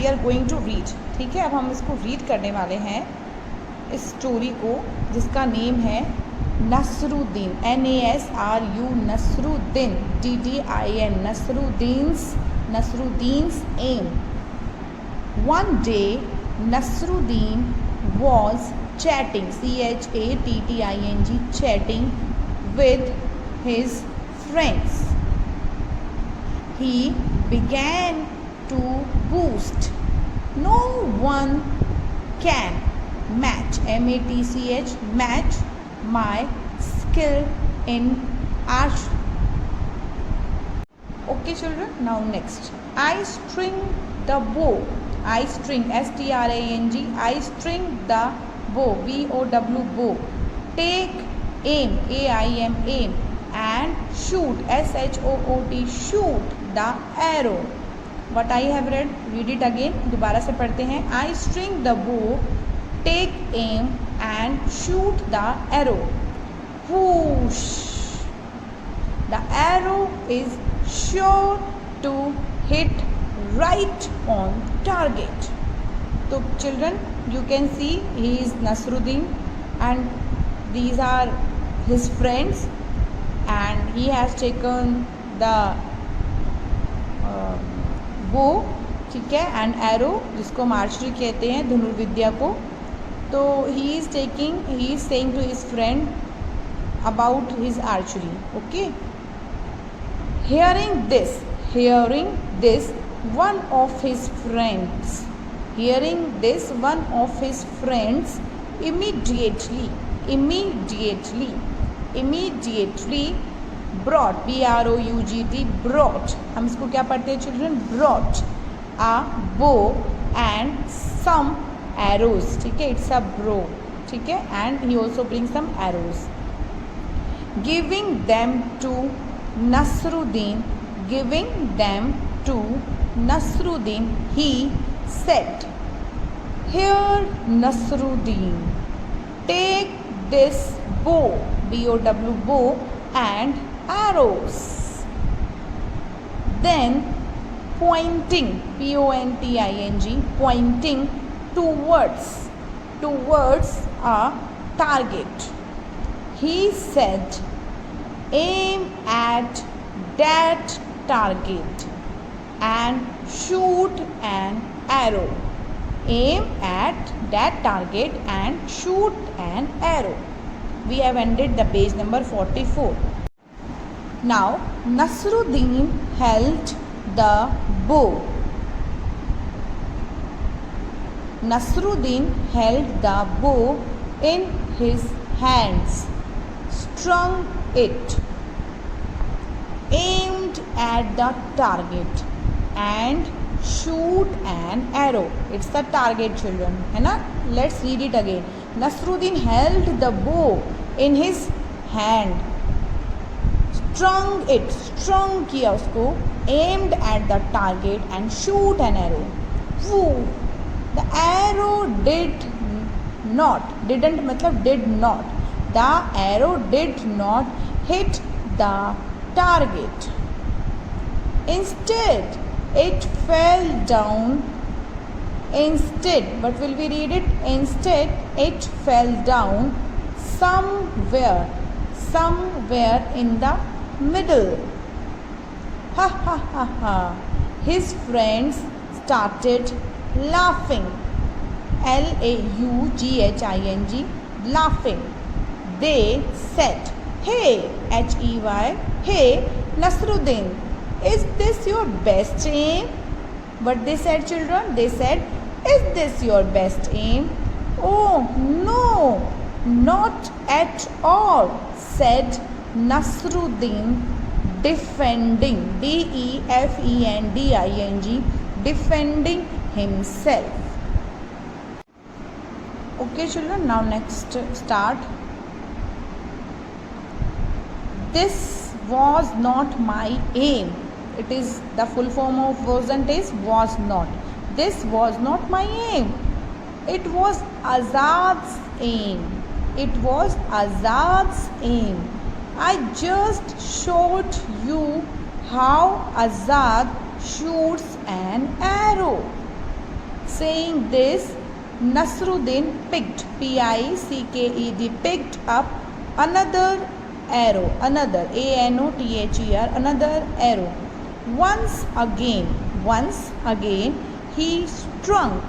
We are going to read. ठीक है, अब हम इसको रीड करने वाले हैं, इस स्टोरी को, जिसका नेम है Nasruddin. NASRU, Nasruddin, DDIN, Nasruddin's aim. One day Nasruddin was chatting, CHATTING, chatting with his friends. He began to boast. No one can match, MATCH, match my skill in art. Okay children, now next. I string the bow. I string, STRANG, I string the bow, BOW, bow. Take aim, AIM, aim, and shoot, SHOOT, shoot the arrow. What I have read it again. दोबारा से पढ़ते हैं. I string the bow, take aim, and shoot the arrow. Whoosh! The arrow is sure to hit right on target. So children, you can see he is Nasruddin and these are his friends, and he has taken the bow, ठीक है, and arrow, जिसको हम archery कहते हैं, धनुर्विद्या को. तो he is saying to his friend about his archery. Okay, hearing this one of his friends immediately brought, BROUGT, brought, हम इसको क्या पढ़ते हैं children, brought a bow and some arrows. ठीक है, it's a bow, ठीक है, and he also brings some arrows, giving them to Nasruddin. He said, "Here Nasruddin, take this bow, BOW, bow, and arrows." Then pointing, POINTING, pointing towards a target, he said, "Aim at that target and shoot an arrow." Aim at that target and shoot an arrow. We have ended the page number 44. Now Nasruddin held the bow. In his hands, strung it, aimed at the target, and shoot an arrow. It's the target children, है ना. Let's read it again. Nasruddin held the bow in his hand, strung किया उसको, aimed at the target and shoot an arrow. Woo! The arrow didn't मतलब did not. The arrow did not hit the target. Instead, it fell down. What will we read it? Instead, it fell down somewhere in the middle. Ha ha ha ha. His friends started laughing. LAUGHING, laughing. They said, "Hey," HEY, "Hey Nasruddin, is this your best aim?" What they said children? They said, "Is this your best aim?" "Oh no, not at all," said Nasruddin, defending, DEFENDING, defending himself. Okay children, now next start. This was not my aim. It is the full form of wasn't is was not. This was not my aim. It was Azad's aim. I just showed you how Azad shoots an arrow. Saying this, Nasruddin picked, P-I-C-K-E-D, picked up another arrow, another, A-N-O-T-H-E-R, another arrow. Once again, he strung.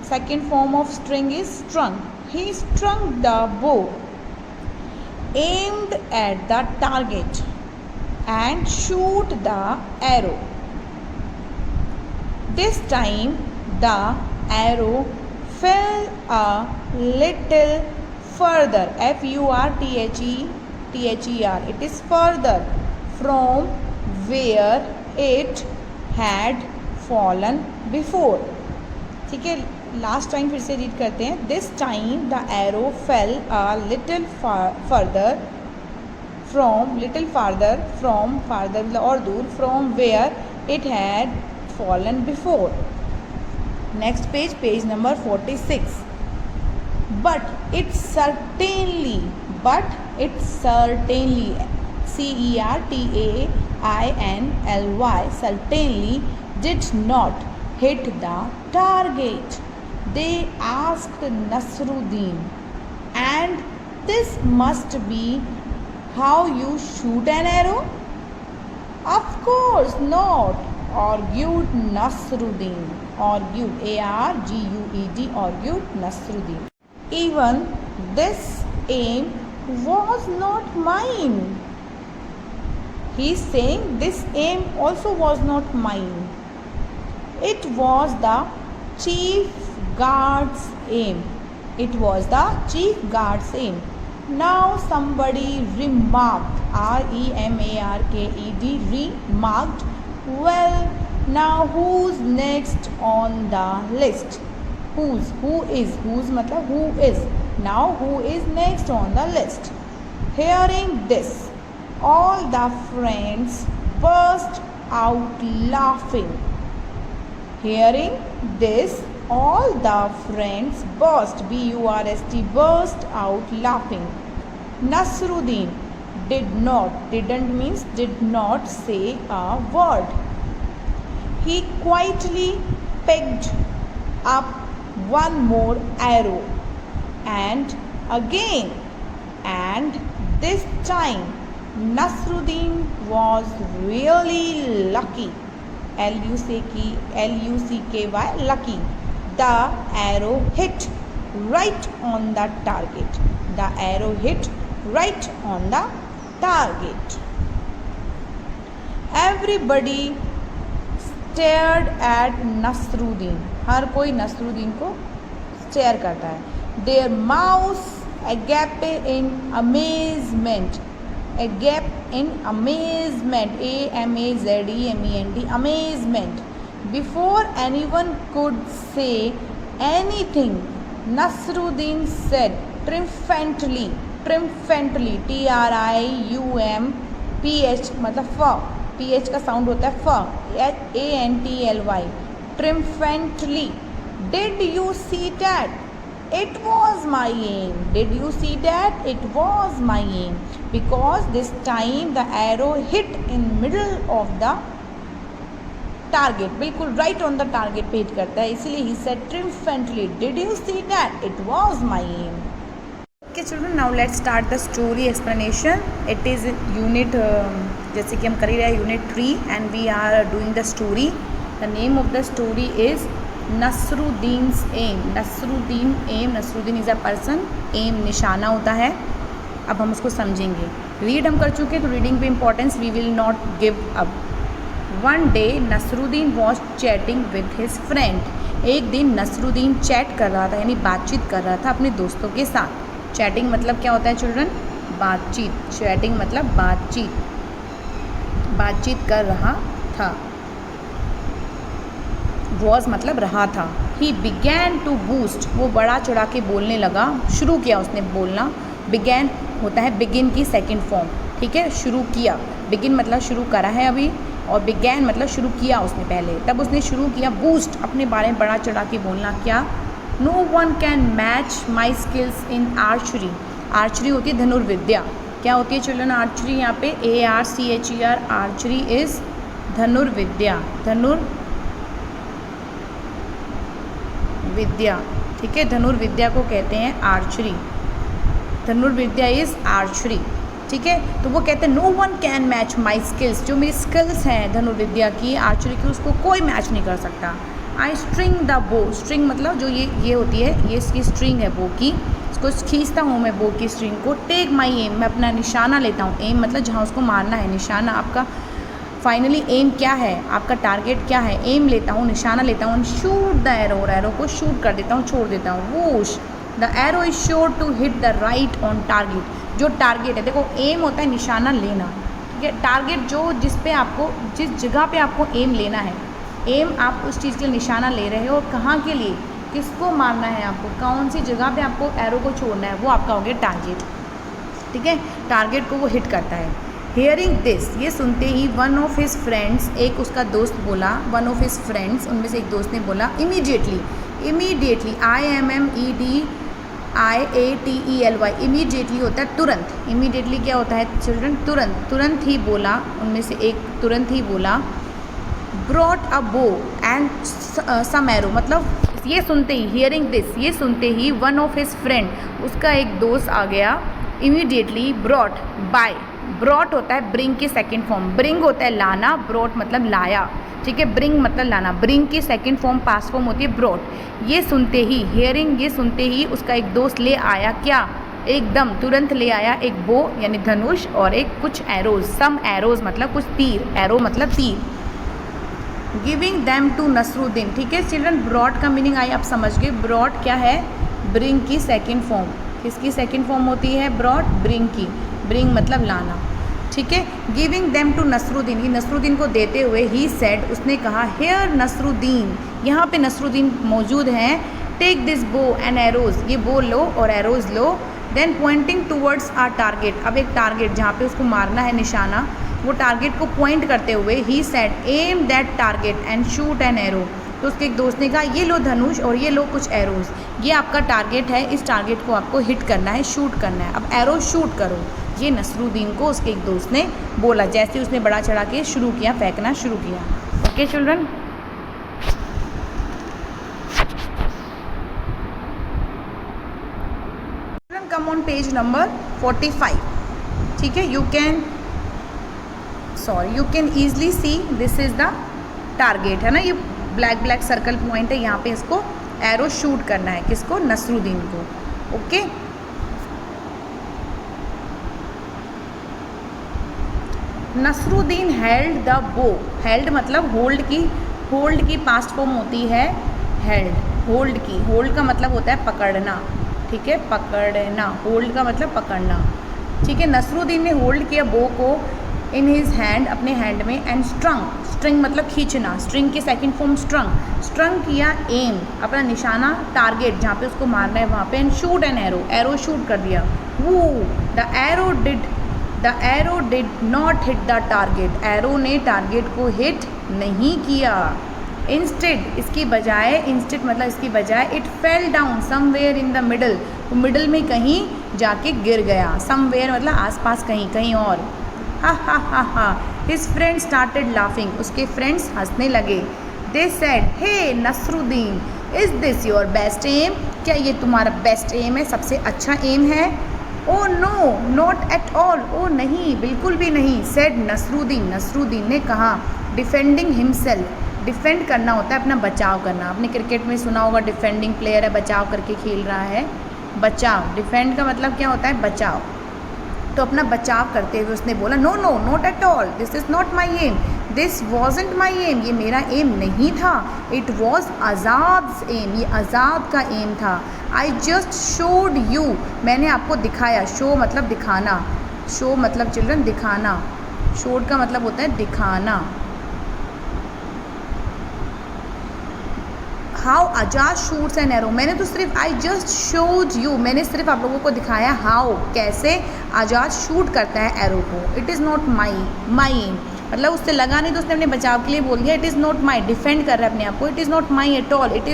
Second form of string is strung. He strung the bow, aimed at the target, and shoot the arrow. This time the arrow fell a little further, F-U-R-T-H-E-R, it is further from where it had fallen before. ठीक है, last time फिर से read करते हैं. This time the arrow fell a little farther from farther और दूर, from where it had fallen before. Next page number 46. But it certainly, C-E-R-T-A-I-N-L-Y, certainly did not hit the target. They asked Nasruddin, and this must be how you shoot an arrow? Of course not, argued Nasruddin. Argued, A-R-G-U-E-D, argued Nasruddin. Even this aim was not mine. He is saying this aim also was not mine. It was the chief guard's aim. It was the chief guard's aim. Now somebody remarked, R-E-M-A-R-K-E-D, remarked, well, now who's next on the list? Whose मतलब who is. Now who is next on the list? Hearing this, all the friends burst out laughing. Hearing this, all the friends burst, B-U-R-S-T, burst out laughing. Nasruddin didn't means did not say a word. He quietly picked up one more arrow, and again, and this time Nasruddin was really lucky, L-U-C-K-Y, lucky. The arrow hit right on the target. The arrow hit right on the target. Everybody stared at Nasruddin. हर कोई नसरुद्दीन को stair करता है. Their mouths agape in amazement. A-M-A-Z-E-M-E-N-T, amazement. Before anyone could say anything, Nasruddin said triumphantly, T-R-I-U-M-P-H, मतलब फ, P-H का sound होता है फ, A-N-T-L-Y, triumphantly, did you see that? It was my aim. Did you see that? It was my aim. Because this time the arrow hit in middle of the target. बिल्कुल right on the target पे hit करता है, इसलिए he said triumphantly, did you see that? It was my aim. Okay children, now let's start the story explanation. It is unit जैसे कि हम कर ही रहे हैं unit 3 and we are doing the story. The name of the story is Nasruddin's aim. Nasruddin is a person. Aim निशाना होता है. अब हम उसको समझेंगे. रीड हम कर चुके, तो रीडिंग पे importance we will not give up. One day Nasruddin was chatting with his friend. एक दिन नसरुद्दीन चैट कर रहा था, यानी बातचीत कर रहा था अपने दोस्तों के साथ. चैटिंग मतलब क्या होता है चिल्ड्रन? बातचीत. चैटिंग मतलब बातचीत कर रहा था. वॉज मतलब रहा था. ही बिगैन टू बूस्ट, वो बढ़ा चढ़ा के बोलने लगा, शुरू किया उसने बोलना. बिगैन होता है बिगिन की सेकंड फॉर्म, ठीक है. शुरू किया, बिगिन मतलब शुरू करा है अभी, और बिगैन मतलब शुरू किया उसने पहले. तब उसने शुरू किया बूस्ट, अपने बारे में बढ़ा चढ़ा के बोलना. क्या? No one can match my skills in archery. Archery होती है धनुर्विद्या. क्या होती है चिल्ड्रन आर्चरी? यहाँ पे ARCHER, आर्चरी इज़ धनुर्विद्या. धनुर्विद्या, ठीक है, धनुर्विद्या को कहते हैं आर्चरी, धनुर्विद्या इज़ आर्चरी, ठीक है। तो वो कहते हैं no one can match my skills, जो मेरी स्किल्स हैं धनुर्विद्या की, आर्चरी की, उसको कोई मैच नहीं कर सकता। आई स्ट्रिंग द बो, स्ट्रिंग मतलब जो ये होती है, ये इसकी स्ट्रिंग है बो की, इसको खींचता हूँ मैं बो की स्ट्रिंग को। टेक माई एम, मैं अपना निशाना लेता हूँ, एम मतलब जहाँ उसको मारना है, निशाना आपका फाइनली एम क्या है, आपका टारगेट क्या है, एम लेता हूँ, निशाना लेता हूँ। शूट द एरो, एरो को शूट कर देता हूँ, छोड़ देता हूँ। Whoosh, the arrow is sure to hit the right on target, जो टारगेट है, देखो एम होता है निशाना लेना, ठीक है, टारगेट जो जिस पे आपको, जिस जगह पे आपको एम लेना है, एम आप उस चीज़ के लिए निशाना ले रहे हो, और कहाँ के लिए, किसको मारना है आपको, कौन सी जगह पे आपको एरो को छोड़ना है, वो आपका हो गया टारगेट, ठीक है, टारगेट को वो हिट करता है। हियरिंग दिस, ये सुनते ही वन ऑफ हिज फ्रेंड्स, एक उसका दोस्त बोला, वन ऑफ हिज फ्रेंड्स, उनमें से एक दोस्त ने बोला, इमीडिएटली, इमीडिएटली, IMMEDIATELY, इमीडिएटली होता है तुरंत, इमीडिएटली क्या होता है चिल्ड्रन, तुरंत, तुरंत ही बोला, उनमें से एक तुरंत ही बोला, brought a bow and some arrow, मतलब ये सुनते ही, हियरिंग दिस, ये सुनते ही वन ऑफ हिज फ्रेंड, उसका एक दोस्त आ गया, इमीडिएटली, ब्रॉट, बाय, ब्रॉट होता है ब्रिंग की सेकंड फॉर्म, ब्रिंग होता है लाना, ब्रॉट मतलब लाया, ठीक है, ब्रिंग मतलब लाना, ब्रिंग की सेकंड फॉर्म पास्ट फॉर्म होती है ब्रॉट। ये सुनते ही, हियरिंग, ये सुनते ही उसका एक दोस्त ले आया, क्या, एकदम तुरंत ले आया, एक बो यानी धनुष और एक कुछ एरोज, सम एरोज मतलब कुछ तीर, एरो मतलब तीर। गिविंग दैम टू नसरुद्दीन, ठीक है चिल्ड्रन, ब्रॉड का मीनिंग आई आप समझ गए, ब्रॉड क्या है, ब्रिंग की सेकंड फॉर्म, किसकी सेकंड फॉर्म होती है, ब्रॉड, ब्रिंग की, ब्रिंग मतलब लाना, ठीक है। गिविंग देम टू नसरुद्दीन, ये नसरुद्दीन को देते हुए, ही सेड, उसने कहा, हेयर नसरुद्दीन, यहाँ पे नसरुद्दीन मौजूद हैं, take this bow and arrows, ये बो लो और एरोज लो, then pointing towards our target, अब एक टारगेट जहाँ पे उसको मारना है निशाना, वो टारगेट को पॉइंट करते हुए, he said, aim that target and shoot an arrow, तो उसके एक दोस्त ने कहा, ये लो धनुष और ये लो कुछ एरोज, ये आपका टारगेट है, इस टारगेट को आपको हिट करना है, शूट करना है, अब एरो शूट करो, ये नसरुद्दीन को उसके एक दोस्त ने बोला, जैसे उसने बड़ा चढ़ा के शुरू किया, फेंकना शुरू किया। Okay children, come on page number 45, ठीक है, you can easily see this is the target, है ना, ये ब्लैक ब्लैक सर्कल पॉइंट है, यहाँ पे इसको एरो शूट करना है, किसको, नसरुद्दीन को। ओके, नसरुद्दीन हेल्ड द बो, हेल्ड मतलब होल्ड की पास्ट फॉर्म होती है हेल्ड, होल्ड की, होल्ड का मतलब होता है पकड़ना, ठीक है, पकड़ना, होल्ड का मतलब पकड़ना, ठीक है। नसरुद्दीन ने होल्ड किया बो को इन हिज हैंड, अपने हैंड में, एंड स्ट्रंग, स्ट्रिंग मतलब खींचना, स्ट्रिंग की सेकंड फॉर्म स्ट्रंग, स्ट्रंग किया एम, अपना निशाना, टारगेट जहाँ पे उसको मारना है वहाँ पे, and shoot an arrow, arrow shoot कर दिया। वो the arrow did not hit the target, arrow ने टारगेट को हिट नहीं किया। इंस्टेड, इसकी बजाय, इंस्टेड मतलब इसकी बजाय, it fell down somewhere in the middle, वो मिडल में कहीं जाके गिर गया, समवेयर मतलब आसपास कहीं, कहीं और। हा हा हा हा, हिज फ्रेंड स्टार्टेड लाफिंग, उसके फ्रेंड्स हंसने लगे। They said, hey Nasruddin, is this your best aim, क्या ये तुम्हारा बेस्ट एम है, सबसे अच्छा एम है। Oh no not at all, oh नहीं, बिल्कुल भी नहीं। सेड नसरुद्दीन, नसरुद्दीन ने कहा। डिफेंडिंग हिमसेल्फ, डिफेंड करना होता है अपना बचाव करना, आपने क्रिकेट में सुना होगा, डिफेंडिंग प्लेयर है, बचाव करके खेल रहा है, बचाव, डिफेंड का मतलब क्या होता है, बचाव, तो अपना बचाव करते हुए उसने बोला, no no not at all, this is not my aim, this wasn't my M, ये मेरा एम नहीं था, इट वॉज आज़ाद्स एम, ये आज़ाद का एम था। आई जस्ट शोड यू, मैंने आपको दिखाया, शो मतलब दिखाना, शो मतलब चिल्ड्रन दिखाना, शोड का मतलब होता है दिखाना। How Azad shoots an arrow, मैंने तो सिर्फ, आई जस्ट शोड यू, मैंने सिर्फ आप लोगों को दिखाया हाउ, कैसे आजाद शूट करता है एरो को। It is not my aim, मतलब उससे लगा नहीं तो उसने अपने बचाव के लिए बोल दिया, it is not my, defend कर रहा है अपने आप को, it is not my at all, it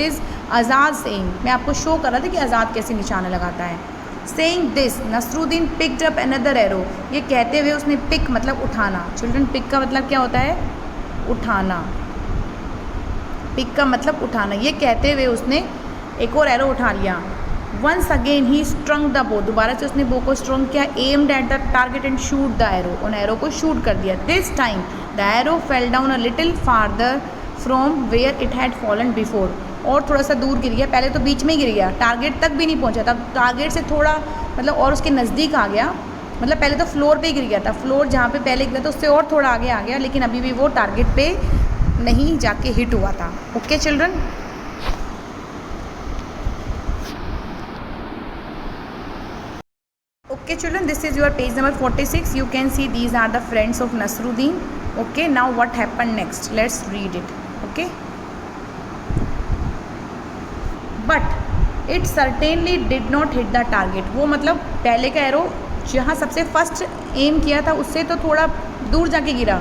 is आज़ाद एम, मैं आपको शो कर रहा था कि आज़ाद कैसे निशाना लगाता है। Saying this Nasruddin picked up another arrow, ये कहते हुए उसने पिक मतलब उठाना, चिल्ड्रन पिक का मतलब क्या होता है, उठाना, पिक का मतलब उठाना। ये कहते हुए उसने एक और एरो उठा लिया। Once again he strung the bow, दोबारा से उसने बो को स्ट्रंग किया। Aimed at the target and shoot the arrow, उन एरो को शूट कर दिया। This time the arrow fell down a little farther from where it had fallen before, और थोड़ा सा दूर गिर गया। पहले तो बीच में ही गिर गया, टारगेट तक भी नहीं पहुंचा, तब टारगेट से थोड़ा मतलब और उसके नज़दीक आ गया। मतलब पहले तो फ्लोर पे ही गिर गया था, फ्लोर जहाँ पे पहले गिरा था उससे और थोड़ा आगे आ गया, लेकिन अभी भी वो टारगेट पे नहीं जाके हिट हुआ था। Okay children, okay children, this is your page number 46. You can see these are the friends of Nasruddin. Okay, now what happened next, let's read it. Okay, but it certainly did not hit the target. वो मतलब पहले का arrow जहाँ सबसे first M किया था उससे तो थोड़ा दूर जाके गिरा,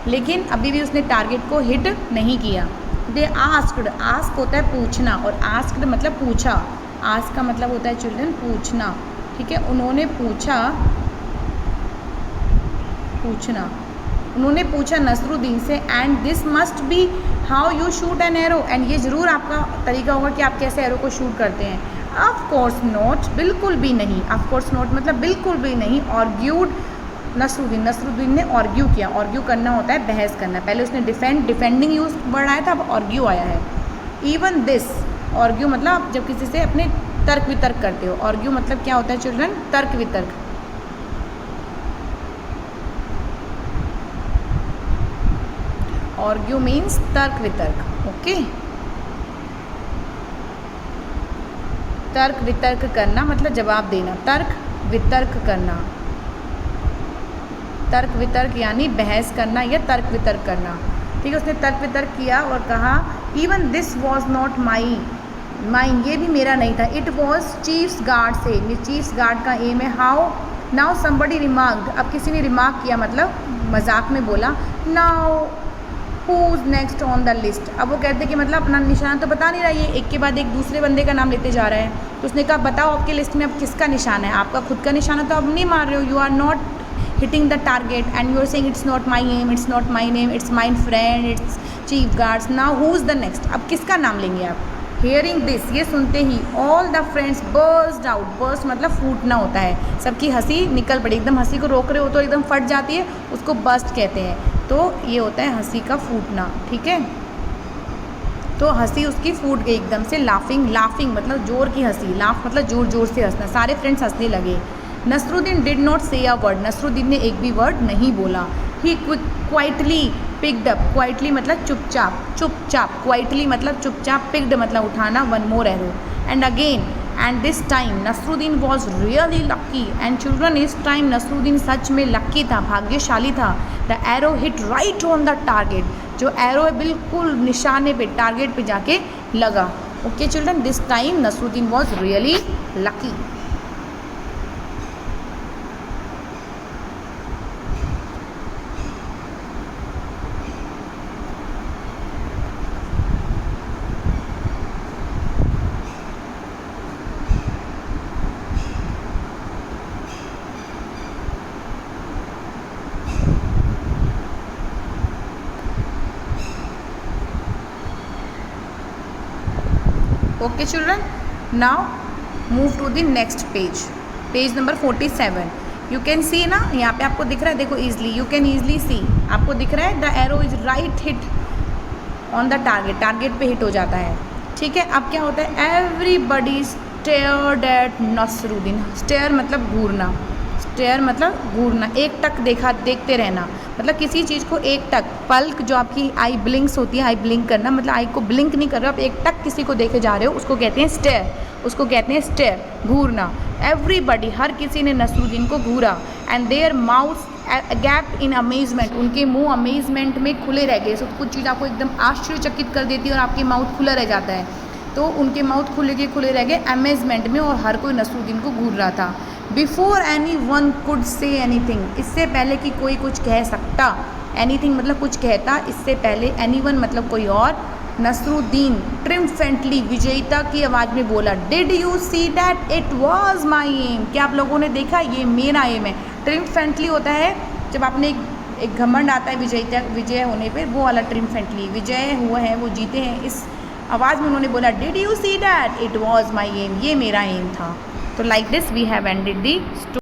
लेकिन अभी भी उसने टारगेट को हिट नहीं किया। दे आस्क्ड, आस्क होता है पूछना, और आस्क्ड मतलब पूछा। आस्क का मतलब होता है चिल्ड्रन पूछना, ठीक है। उन्होंने पूछा, पूछना, उन्होंने पूछा नसरुद्दीन से, and this must be how you shoot an arrow, and ये ज़रूर आपका तरीका होगा कि आप कैसे एरो को शूट करते हैं। ऑफ कोर्स नॉट, बिल्कुल भी नहीं। ऑफ कोर्स नॉट मतलब बिल्कुल भी नहीं। आर्ग्यूड नसरुद्दीन, नसरुद्दीन ने आर्ग्यू किया। आर्ग्यू करना होता है बहस करना। पहले उसने डिफेंडिंग यूज वर्ड आया था, अब आर्ग्यू आया है। इवन दिस, आर्ग्यू मतलब आप जब किसी से अपने तर्क वितर्क करते हो। आर्ग्यू मतलब क्या होता है चिल्ड्रन, तर्क वितर्क। आर्ग्यू मीन्स तर्क वितर्क। ओके, तर्क वितर्क करना मतलब जवाब देना, तर्क वितर्क करना। तर्क वितर्क यानी बहस करना या तर्क वितर्क करना, ठीक है। उसने तर्क वितर्क किया और कहा even this was not mine, ये भी मेरा नहीं था। इट वॉज चीफ्स गार्ड से, चीफ्स गार्ड का एम है। हाउ नाउ समबडी रिमार्क्ड, अब किसी ने रिमार्क किया मतलब मजाक में बोला। Now who's next on the list, अब वो कहते कि मतलब अपना निशान तो बता नहीं रहा, ये एक के बाद एक दूसरे बंदे का नाम लेते जा रहा है। तो उसने कहा बताओ आपके लिस्ट में अब किसका निशान है। आपका खुद का निशान है तो अब नहीं मार रहे हो, you are not hitting the target and you are saying it's not my aim, it's not my name, it's my friend, it's chief guards. Now who is the next, अब किसका नाम लेंगे आप। हेयरिंग दिस, ये सुनते ही all the friends burst out, burst मतलब फूटना होता है, सबकी हंसी निकल पड़ी। एकदम हंसी को रोक रहे हो तो एकदम फट जाती है, उसको बर्स्ट कहते हैं। तो ये होता है हंसी का फूटना, ठीक है। तो हंसी उसकी फूट गई एकदम से। लाफिंग, लाफिंग मतलब जोर की हंसी, लाफ मतलब जोर जोर से हंसना। सारे फ्रेंड्स हंसने लगे। नसरुद्दीन डिड नॉट से अ वर्ड, नसरुद्दीन ने एक भी वर्ड नहीं बोला। He quietly picked up, quietly मतलब चुपचाप, चुपचाप, क्वाइटली मतलब चुपचाप, पिक्ड मतलब उठाना, one more arrow and again and this time Nasruddin was really lucky. And children इस टाइम नसरुद्दीन सच में लक्की था, भाग्यशाली था। The arrow hit right on the target, जो एरो है बिल्कुल निशाने पे, टारगेट पे जाके लगा। Okay children, this time Nasruddin was really lucky. Okay children, now move to the next page, page number 47। You can see ना, यहाँ पे आपको दिख रहा है, देखो easily, you can easily see, आपको दिख रहा है the arrow is right hit on the target, target पे हिट हो जाता है, ठीक है। अब क्या होता है, everybody stared at Nasruddin. Stare मतलब घूरना, स्टेयर मतलब घूरना, एक टक देखा, देखते रहना, मतलब किसी चीज़ को एक टक, पल्क जो आपकी आई ब्लिंक्स होती है, आई ब्लिंक करना मतलब आई को ब्लिंक नहीं कर रहे हो आप, एक टक किसी को देखे जा रहे हो, उसको कहते हैं स्टेयर, उसको कहते हैं स्टेयर, घूरना। एवरीबडी, हर किसी ने नसरुद्दीन को घूरा। And their mouth gape in amazement, उनके मुंह अमेजमेंट में खुले रह गए। सब कुछ चीज़ आपको एकदम आश्चर्यचकित कर देती है और आपके माउथ खुला रह जाता है, तो उनके माउथ खुले रह गए अमेजमेंट में, और हर कोई नसरुद्दीन को घूर रहा था। Before any one could say anything, इससे पहले कि कोई कुछ कह सकता, एनीथिंग मतलब कुछ कहता, इससे पहले एनी वन मतलब कोई और, नसरुद्दीन ट्रिम्फेंटली विजयिता की आवाज़ में बोला, did you see that it was my aim, क्या आप लोगों ने देखा ये मेरा एम है। ट्रिम्फेंटली होता है जब आपने एक एक घमंड आता है विजय होने पे, वो वाला ट्रिम्फेंटली, विजय हुआ है, वो जीते हैं, इस आवाज़ में उन्होंने बोला did you see that, it was my M, ये मेरा एम था। तो like this we have ended the story.